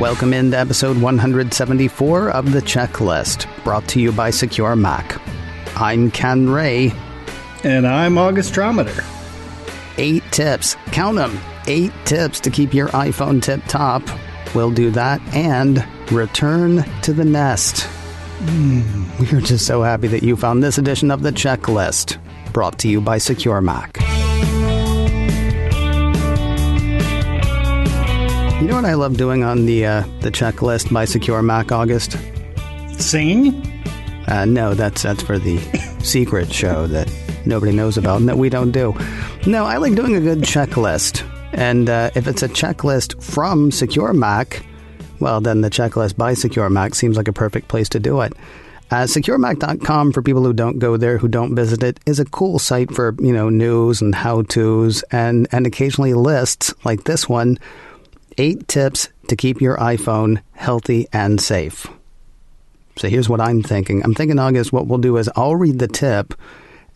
Welcome into episode 174 of The Checklist, brought to you by SecureMac. I'm Ken Ray. And I'm Augustrometer. 8 tips, count them, 8 tips to keep your iPhone tip-top. We'll do that and return to the nest. We're just so happy that you found this edition of The Checklist, brought to you by SecureMac. You know what I love doing on the Checklist by SecureMac, August? Singing? No, that's for the secret show that nobody knows about and that we don't do. No, I like doing a good checklist. And if it's a checklist from SecureMac, well, then the Checklist by SecureMac seems like a perfect place to do it. SecureMac.com, for people who don't go there, who don't visit it, is a cool site for, news and how-tos and occasionally lists like this one. 8 tips to keep your iPhone healthy and safe. So here's what I'm thinking. I'm thinking, August, what we'll do is I'll read the tip,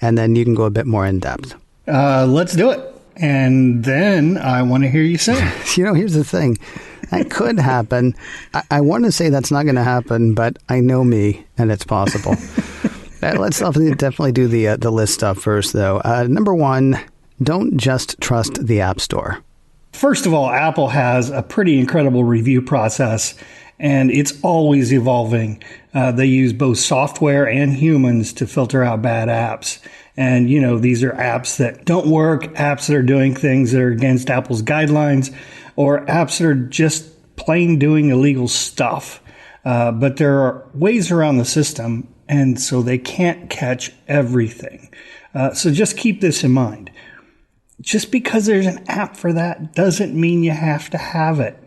and then you can go a bit more in depth. Let's do it. And then I want to hear you sing. Here's the thing. That could happen. I want to say that's not going to happen, but I know me, and it's possible. Let's definitely do the list stuff first, though. Number 1, don't just trust the App Store. First of all, Apple has a pretty incredible review process, and it's always evolving. They use both software and humans to filter out bad apps. And, these are apps that don't work, apps that are doing things that are against Apple's guidelines, or apps that are just plain doing illegal stuff. But there are ways around the system, and so they can't catch everything. So just keep this in mind. Just because there's an app for that doesn't mean you have to have it.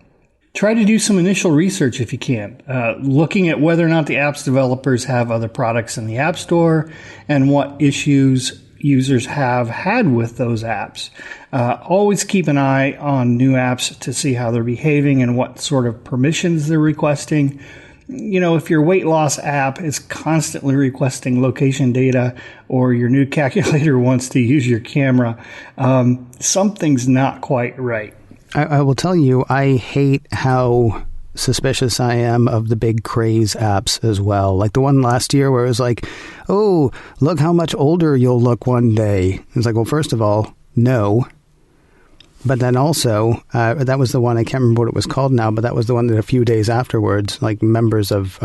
Try to do some initial research if you can, looking at whether or not the app's developers have other products in the App Store and what issues users have had with those apps. Always keep an eye on new apps to see how they're behaving and what sort of permissions they're requesting. If your weight loss app is constantly requesting location data or your new calculator wants to use your camera, something's not quite right. I will tell you, I hate how suspicious I am of the big craze apps as well. Like the one last year where it was like, oh, look how much older you'll look one day. It's like, well, first of all, no. But then also, that was the one, I can't remember what it was called now, but that was the one that a few days afterwards, like members of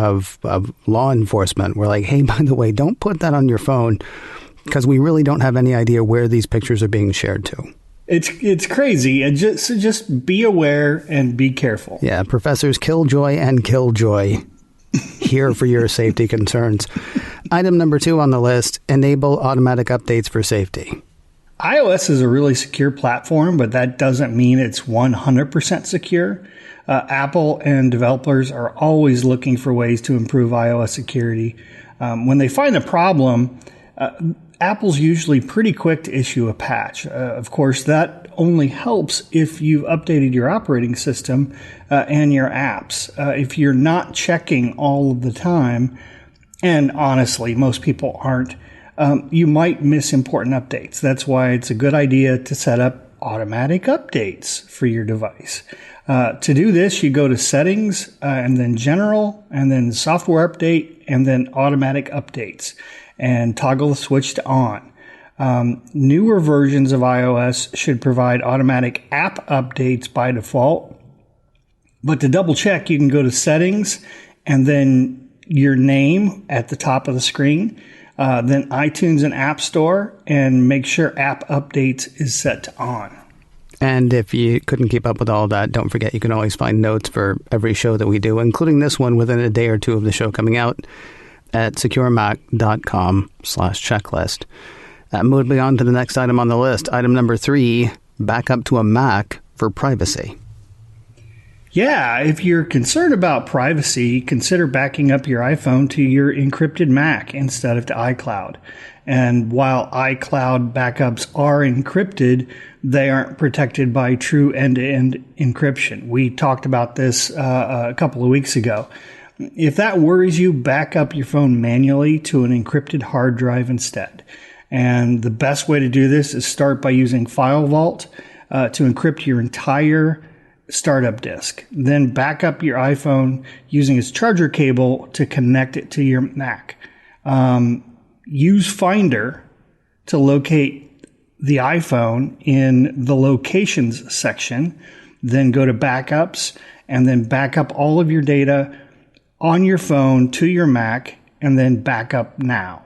law enforcement were like, hey, by the way, don't put that on your phone because we really don't have any idea where these pictures are being shared to. It's crazy. And just be aware and be careful. Yeah, Professors Killjoy and Killjoy here for your safety concerns. Item number 2 on the list, enable automatic updates for safety. iOS is a really secure platform, but that doesn't mean it's 100% secure. Apple and developers are always looking for ways to improve iOS security. When they find a problem, Apple's usually pretty quick to issue a patch. Of course, that only helps if you've updated your operating system and your apps. If you're not checking all of the time, and honestly, most people aren't, you might miss important updates. That's why it's a good idea to set up automatic updates for your device. To do this, you go to Settings, and then General, and then Software Update, and then Automatic Updates, and toggle the switch to On. Newer versions of iOS should provide automatic app updates by default. But to double check, you can go to Settings, and then your name at the top of the screen, then iTunes and App Store, and make sure App Updates is set to On. And if you couldn't keep up with all that, don't forget you can always find notes for every show that we do, including this one within a day or two of the show coming out at securemac.com/checklist. Moving on to the next item on the list. Item number 3, back up to a Mac for privacy. Yeah, if you're concerned about privacy, consider backing up your iPhone to your encrypted Mac instead of to iCloud. And while iCloud backups are encrypted, they aren't protected by true end-to-end encryption. We talked about this a couple of weeks ago. If that worries you, back up your phone manually to an encrypted hard drive instead. And the best way to do this is start by using File Vault to encrypt your entire startup disk. Then back up your iPhone using its charger cable to connect it to your Mac. Use Finder to locate the iPhone in the locations section. Then go to backups and then back up all of your data on your phone to your Mac and then back up now.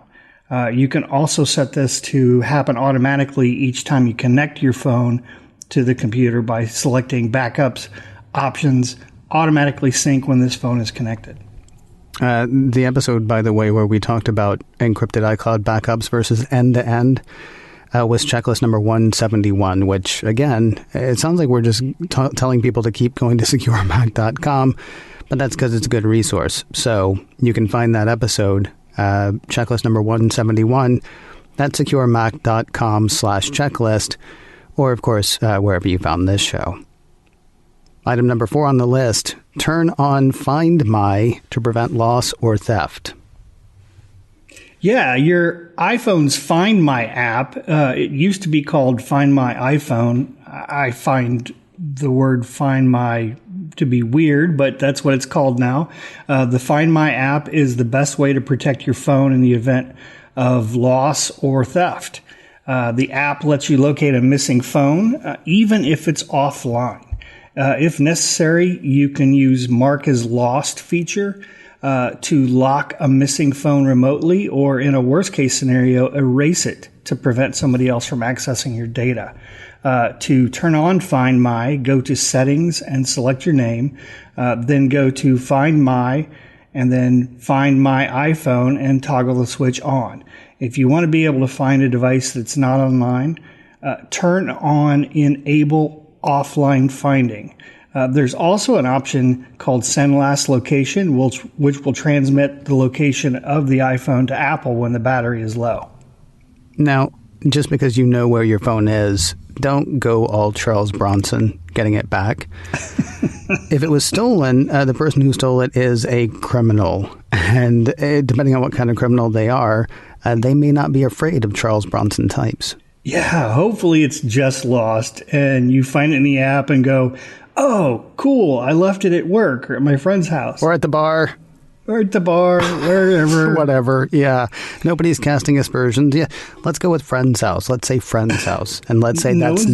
You can also set this to happen automatically each time you connect your phone to the computer by selecting backups options, automatically sync when this phone is connected. The episode, by the way, where we talked about encrypted iCloud backups versus end-to-end was checklist number 171, which, again, it sounds like we're just telling people to keep going to SecureMac.com, but that's because it's a good resource. So you can find that episode, checklist number 171, at SecureMac.com/checklist, or, of course, wherever you found this show. Item number 4 on the list, turn on Find My to prevent loss or theft. Yeah, your iPhone's Find My app, it used to be called Find My iPhone. I find the word Find My to be weird, but that's what it's called now. The Find My app is the best way to protect your phone in the event of loss or theft. The app lets you locate a missing phone, even if it's offline. If necessary, you can use Mark as Lost feature to lock a missing phone remotely, or in a worst-case scenario, erase it to prevent somebody else from accessing your data. To turn on Find My, go to Settings and select your name, then go to Find My, and then Find My iPhone and toggle the switch on. If you want to be able to find a device that's not online, turn on Enable Offline Finding. There's also an option called Send Last Location, which will transmit the location of the iPhone to Apple when the battery is low. Now, just because you know where your phone is, don't go all Charles Bronson getting it back. If it was stolen, the person who stole it is a criminal. And depending on what kind of criminal they are, they may not be afraid of Charles Bronson types. Yeah, hopefully it's just lost and you find it in the app and go, oh, cool, I left it at work or at my friend's house. Or at the bar. Or at the bar, wherever. Whatever, yeah. Nobody's casting aspersions. Yeah, let's go with friend's house. Let's say friend's house. And let's say that's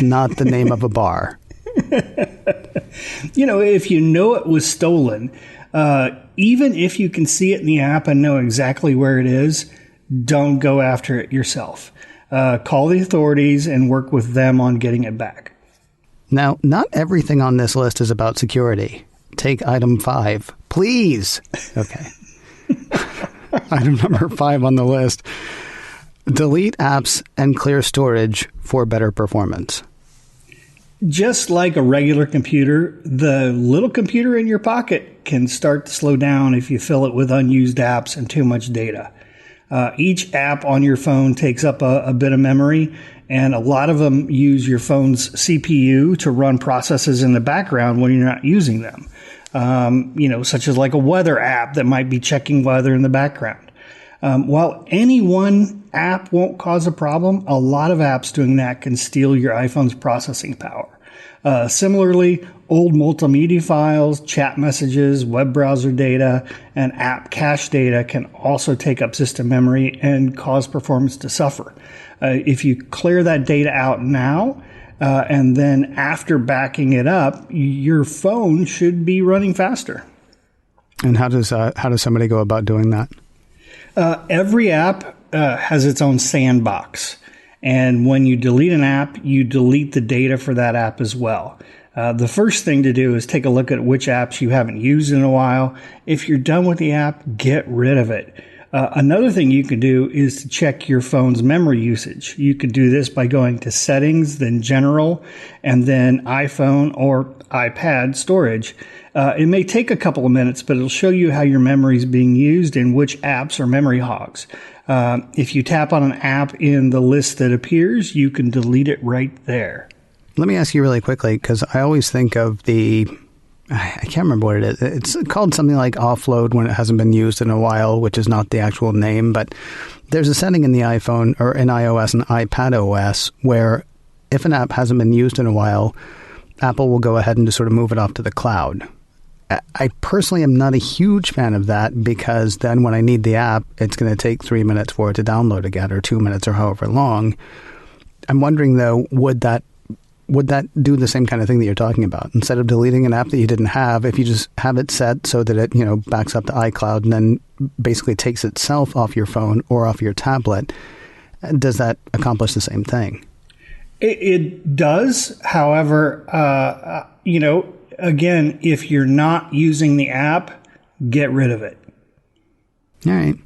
not the name of a bar. You know, if you know it was stolen, even if you can see it in the app and know exactly where it is, don't go after it yourself. Call the authorities and work with them on getting it back. Now, not everything on this list is about security. Take item 5, please. Okay. Item number 5 on the list. Delete apps and clear storage for better performance. Just like a regular computer, the little computer in your pocket can start to slow down if you fill it with unused apps and too much data. Each app on your phone takes up a bit of memory, and a lot of them use your phone's CPU to run processes in the background when you're not using them. Such as like a weather app that might be checking weather in the background. While any one app won't cause a problem, a lot of apps doing that can steal your iPhone's processing power. Similarly, old multimedia files, chat messages, web browser data, and app cache data can also take up system memory and cause performance to suffer. If you clear that data out now, and then after backing it up, your phone should be running faster. And how does somebody go about doing that? Every app has its own sandbox. And when you delete an app, you delete the data for that app as well. The first thing to do is take a look at which apps you haven't used in a while. If you're done with the app, get rid of it. Another thing you can do is to check your phone's memory usage. You can do this by going to Settings, then General, and then iPhone or iPad storage. It may take a couple of minutes, but it'll show you how your memory is being used and which apps are memory hogs. If you tap on an app in the list that appears, you can delete it right there. Let me ask you really quickly, because I always think of I can't remember what it is. It's called something like offload when it hasn't been used in a while, which is not the actual name. But there's a setting in the iPhone or in iOS and iPadOS where if an app hasn't been used in a while, Apple will go ahead and just sort of move it off to the cloud. I personally am not a huge fan of that because then when I need the app, it's going to take 3 minutes for it to download again, or 2 minutes, or however long. I'm wondering, though, would that do the same kind of thing that you're talking about? Instead of deleting an app that you didn't have, if you just have it set so that it, backs up to iCloud and then basically takes itself off your phone or off your tablet, does that accomplish the same thing? It does. However, again, if you're not using the app, get rid of it. All right.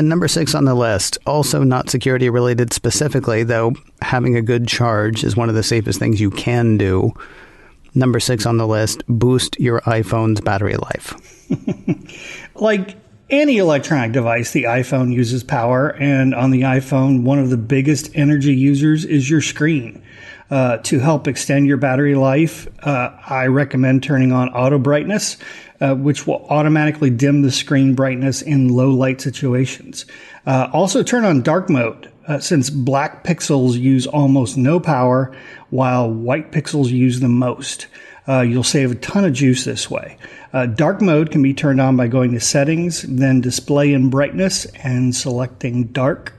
Number 6 on the list, also not security related specifically, though having a good charge is one of the safest things you can do. Number 6 on the list, boost your iPhone's battery life. Like any electronic device, the iPhone uses power, and on the iPhone, one of the biggest energy users is your screen. To help extend your battery life, I recommend turning on auto brightness, which will automatically dim the screen brightness in low light situations. Also turn on dark mode, since black pixels use almost no power, while white pixels use the most. You'll save a ton of juice this way. Dark mode can be turned on by going to settings, then display and brightness, and selecting dark.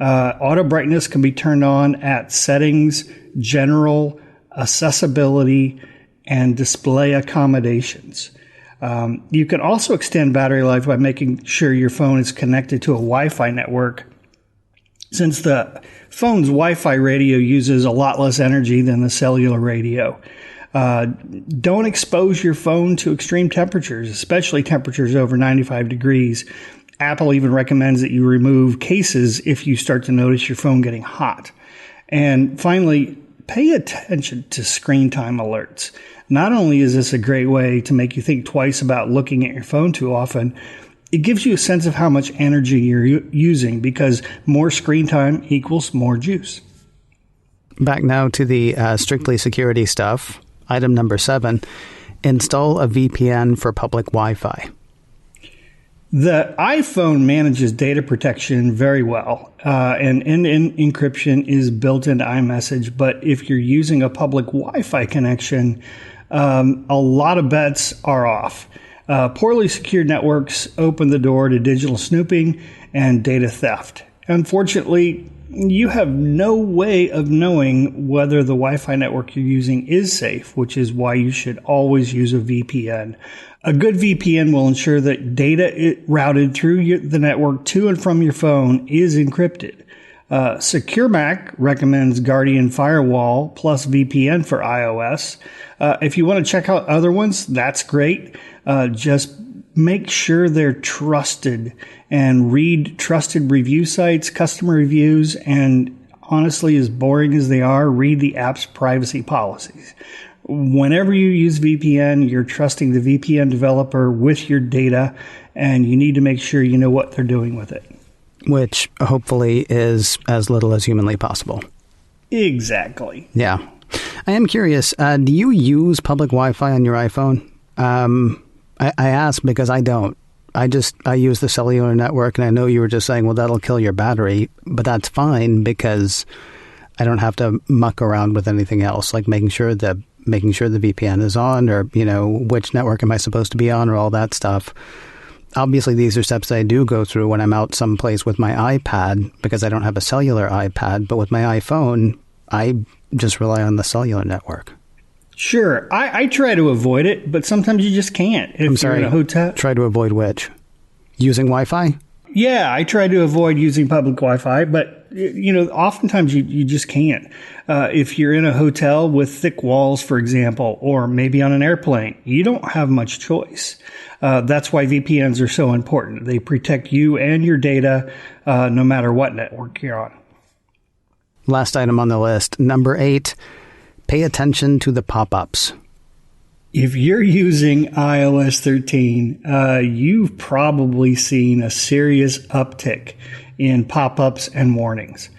Auto brightness can be turned on at settings, general, accessibility, and display accommodations. You can also extend battery life by making sure your phone is connected to a Wi-Fi network. Since the phone's Wi-Fi radio uses a lot less energy than the cellular radio. Don't expose your phone to extreme temperatures, especially temperatures over 95 degrees. Apple even recommends that you remove cases if you start to notice your phone getting hot. And finally, pay attention to screen time alerts. Not only is this a great way to make you think twice about looking at your phone too often, it gives you a sense of how much energy you're using, because more screen time equals more juice. Back now to the strictly security stuff. Item number 7, install a VPN for public Wi-Fi. The iPhone manages data protection very well, and end-to-end encryption is built into iMessage. But if you're using a public Wi-Fi connection, a lot of bets are off. Poorly secured networks open the door to digital snooping and data theft. Unfortunately, you have no way of knowing whether the Wi-Fi network you're using is safe, which is why you should always use a VPN. A good VPN will ensure that data routed through the network to and from your phone is encrypted. SecureMac recommends Guardian Firewall plus VPN for iOS. If you want to check out other ones, that's great. Just make sure they're trusted and read trusted review sites, customer reviews, and honestly, as boring as they are, read the app's privacy policies. Whenever you use VPN, you're trusting the VPN developer with your data, and you need to make sure you know what they're doing with it. Which hopefully is as little as humanly possible. Exactly. Yeah. I am curious, do you use public Wi-Fi on your iPhone? I ask because I don't. I use the cellular network, and I know you were just saying, well, that'll kill your battery, but that's fine because I don't have to muck around with anything else, like making sure the VPN is on, or, which network am I supposed to be on, or all that stuff. Obviously, these are steps that I do go through when I'm out someplace with my iPad, because I don't have a cellular iPad, but with my iPhone, I just rely on the cellular network. Sure. I try to avoid it, but sometimes you just can't. If you're in a hotel. Try to avoid which? Using Wi-Fi? Yeah, I try to avoid using public Wi-Fi, but, oftentimes you just can't. If you're in a hotel with thick walls, for example, or maybe on an airplane, you don't have much choice. That's why VPNs are so important. They protect you and your data, no matter what network you're on. Last item on the list, number 8. Pay attention to the pop-ups. If you're using iOS 13, you've probably seen a serious uptick in pop-ups and warnings.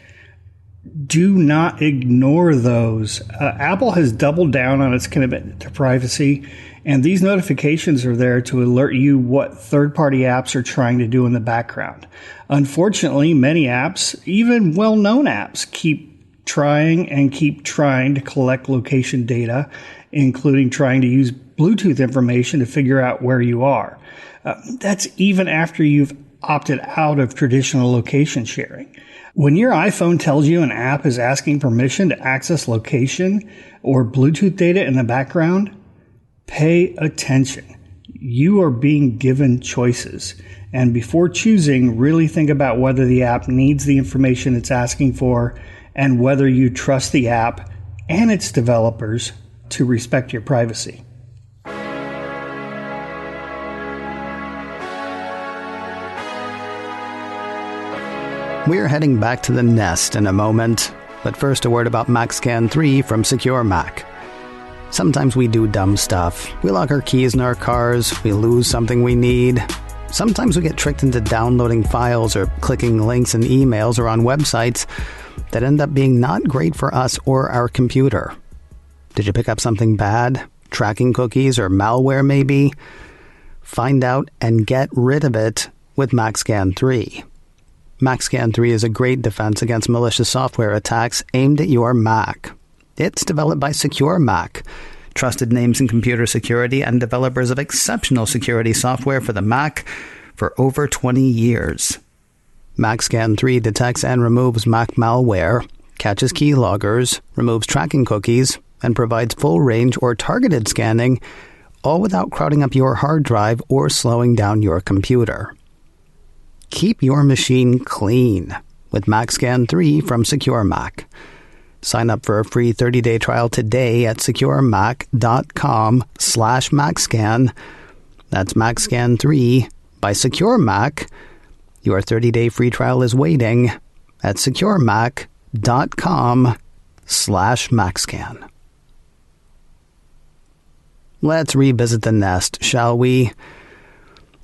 Do not ignore those. Apple has doubled down on its commitment to privacy, and these notifications are there to alert you what third-party apps are trying to do in the background. Unfortunately, many apps, even well-known apps, keep trying and keep trying to collect location data, including trying to use Bluetooth information to figure out where you are. That's even after you've opted out of traditional location sharing. When your iPhone tells you an app is asking permission to access location or Bluetooth data in the background, pay attention. You are being given choices. And before choosing, really think about whether the app needs the information it's asking for and whether you trust the app and its developers to respect your privacy. We're heading back to the Nest in a moment, but first a word about MacScan 3 from SecureMac. Sometimes we do dumb stuff. We lock our keys in our cars, we lose something we need. Sometimes we get tricked into downloading files or clicking links in emails or on websites that end up being not great for us or our computer. Did you pick up something bad? Tracking cookies or malware maybe? Find out and get rid of it with MacScan 3. MacScan 3 is a great defense against malicious software attacks aimed at your Mac. It's developed by SecureMac, trusted names in computer security and developers of exceptional security software for the Mac for over 20 years. MacScan 3 detects and removes Mac malware, catches keyloggers, removes tracking cookies, and provides full-range or targeted scanning, all without crowding up your hard drive or slowing down your computer. Keep your machine clean with MacScan 3 from SecureMac. Sign up for a free 30-day trial today at securemac.com/MacScan. That's MacScan 3 by SecureMac. Your 30-day free trial is waiting at securemac.com/MacScan. Let's revisit the Nest, shall we?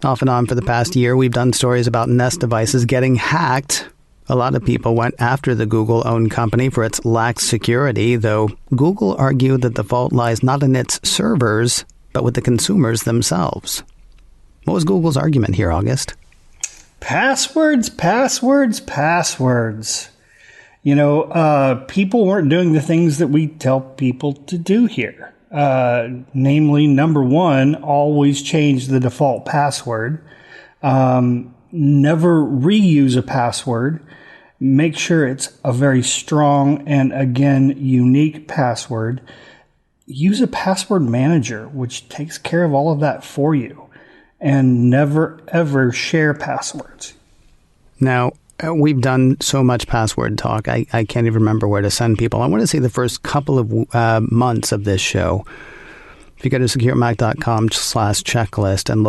Off and on for the past year, we've done stories about Nest devices getting hacked. A lot of people went after the Google-owned company for its lax security, though Google argued that the fault lies not in its servers, but with the consumers themselves. What was Google's argument here, August? Passwords. You know, people weren't doing the things that we tell people to do here. Namely, number one, always change the default password. Never reuse a password. Make sure it's a very strong and, again, unique password. Use a password manager, which takes care of all of that for you. And never, ever share passwords. Now, we've done so much password talk, I can't even remember where to send people. I want to see the first couple of months of this show. If you go to securemac.com/checklist and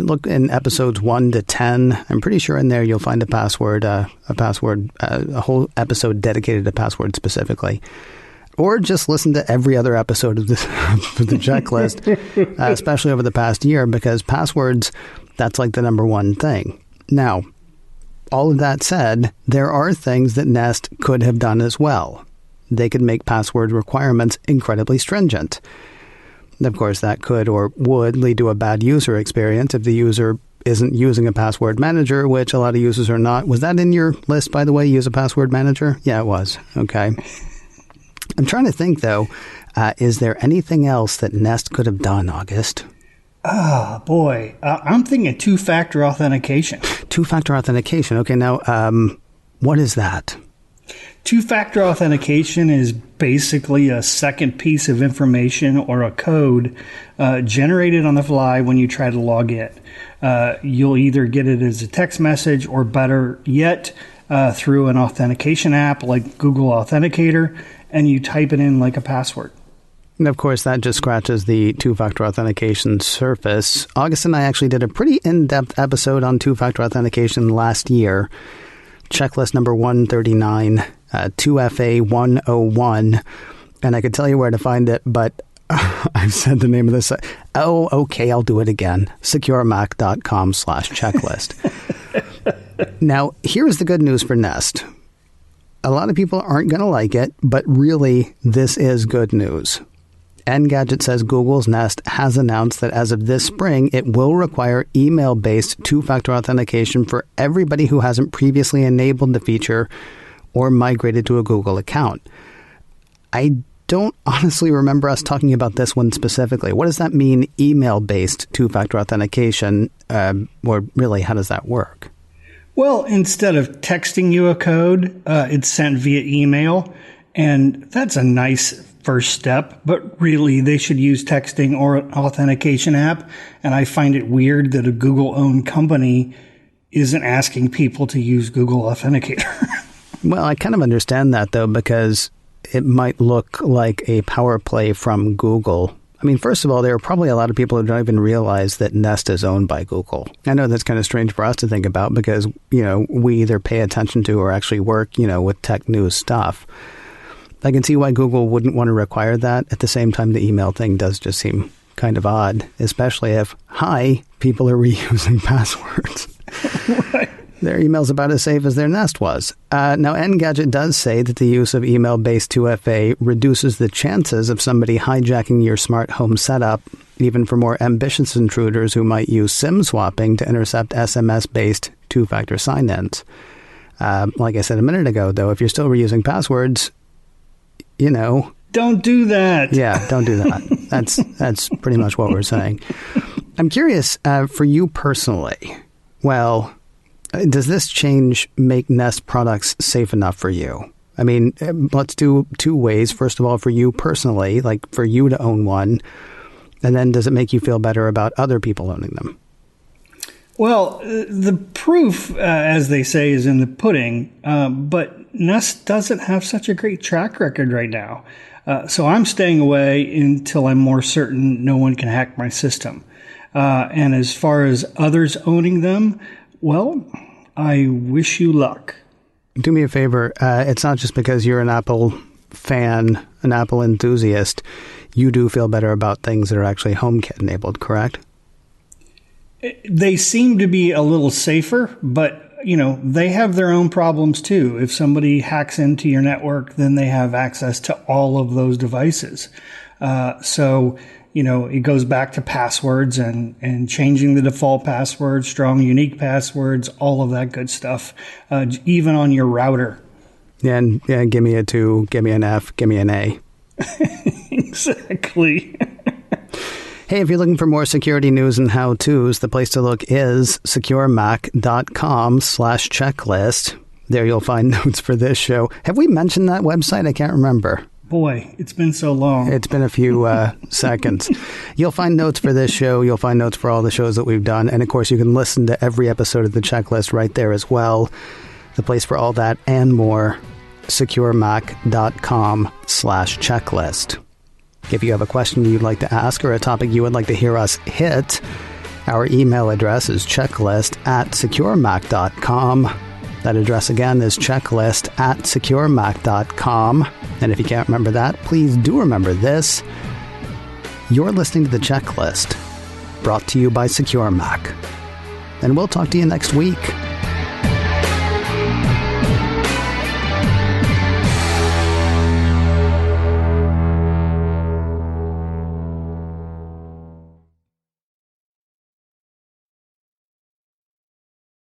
look in episodes 1 to 10, I'm pretty sure in there you'll find a whole episode dedicated to password specifically. Or just listen to every other episode of the checklist, especially over the past year, because passwords, that's like the number one thing. Now, all of that said, there are things that Nest could have done as well. They could make password requirements incredibly stringent. Of course, that could or would lead to a bad user experience if the user isn't using a password manager, which a lot of users are not. Was that in your list, by the way, use a password manager? Yeah, it was. Okay. I'm trying to think, though, is there anything else that Nest could have done, August? Oh, boy. I'm thinking two-factor authentication. Two-factor authentication. Okay, now, what is that? Two-factor authentication is basically a second piece of information or a code generated on the fly when you try to log in. You'll either get it as a text message or, better yet, through an authentication app like Google Authenticator, and you type it in like a password. And of course, that just scratches the two-factor authentication surface. August and I actually did a pretty in-depth episode on two-factor authentication last year. Checklist number 139, 2FA 101. And I could tell you where to find it, but I've said the name of this. Oh, okay, I'll do it again. SecureMac.com/checklist. Now, here's the good news for Nest. A lot of people aren't going to like it, but really, this is good news. Engadget says Google's Nest has announced that as of this spring, it will require email-based two-factor authentication for everybody who hasn't previously enabled the feature or migrated to a Google account. I don't honestly remember us talking about this one specifically. What does that mean, email-based two-factor authentication? Or really, how does that work? Well, instead of texting you a code, it's sent via email, and that's a nice first step, but really they should use texting or an authentication app, and I find it weird that a Google-owned company isn't asking people to use Google Authenticator. Well, I kind of understand that, though, because it might look like a power play from Google. I mean, first of all, there are probably a lot of people who don't even realize that Nest is owned by Google. I know that's kind of strange for us to think about because, we either pay attention to or actually work, with tech news stuff. I can see why Google wouldn't want to require that. At the same time, the email thing does just seem kind of odd, especially if, people are reusing passwords. Right. Their email's about as safe as their Nest was. Now, Engadget does say that the use of email-based 2FA reduces the chances of somebody hijacking your smart home setup, even for more ambitious intruders who might use SIM swapping to intercept SMS-based two-factor sign-ins. Like I said a minute ago, though, if you're still reusing passwords, Don't do that. Yeah, don't do that. That's pretty much what we're saying. I'm curious, for you personally, does this change make Nest products safe enough for you? I mean, let's do two ways. First of all, for you personally, like for you to own one, and then does it make you feel better about other people owning them? Well, the proof, as they say, is in the pudding, but Nest doesn't have such a great track record right now. So I'm staying away until I'm more certain no one can hack my system. And as far as others owning them, well, I wish you luck. Do me a favor. It's not just because you're an Apple fan, an Apple enthusiast. You do feel better about things that are actually HomeKit enabled, correct? They seem to be a little safer, but, they have their own problems too. If somebody hacks into your network, then they have access to all of those devices. So it goes back to passwords and changing the default password, strong, unique passwords, all of that good stuff, even on your router. Yeah, give me a 2, give me an F, give me an A. Exactly. Hey, if you're looking for more security news and how-tos, the place to look is SecureMac.com/checklist. There you'll find notes for this show. Have we mentioned that website? I can't remember. Boy, it's been so long. It's been a few seconds. You'll find notes for this show. You'll find notes for all the shows that we've done. And, of course, you can listen to every episode of the checklist right there as well. The place for all that and more, SecureMac.com/checklist. If you have a question you'd like to ask or a topic you would like to hear us hit, our email address is checklist@securemac.com. That address again is checklist@securemac.com. And if you can't remember that, please do remember this. You're listening to The Checklist, brought to you by SecureMac. And we'll talk to you next week.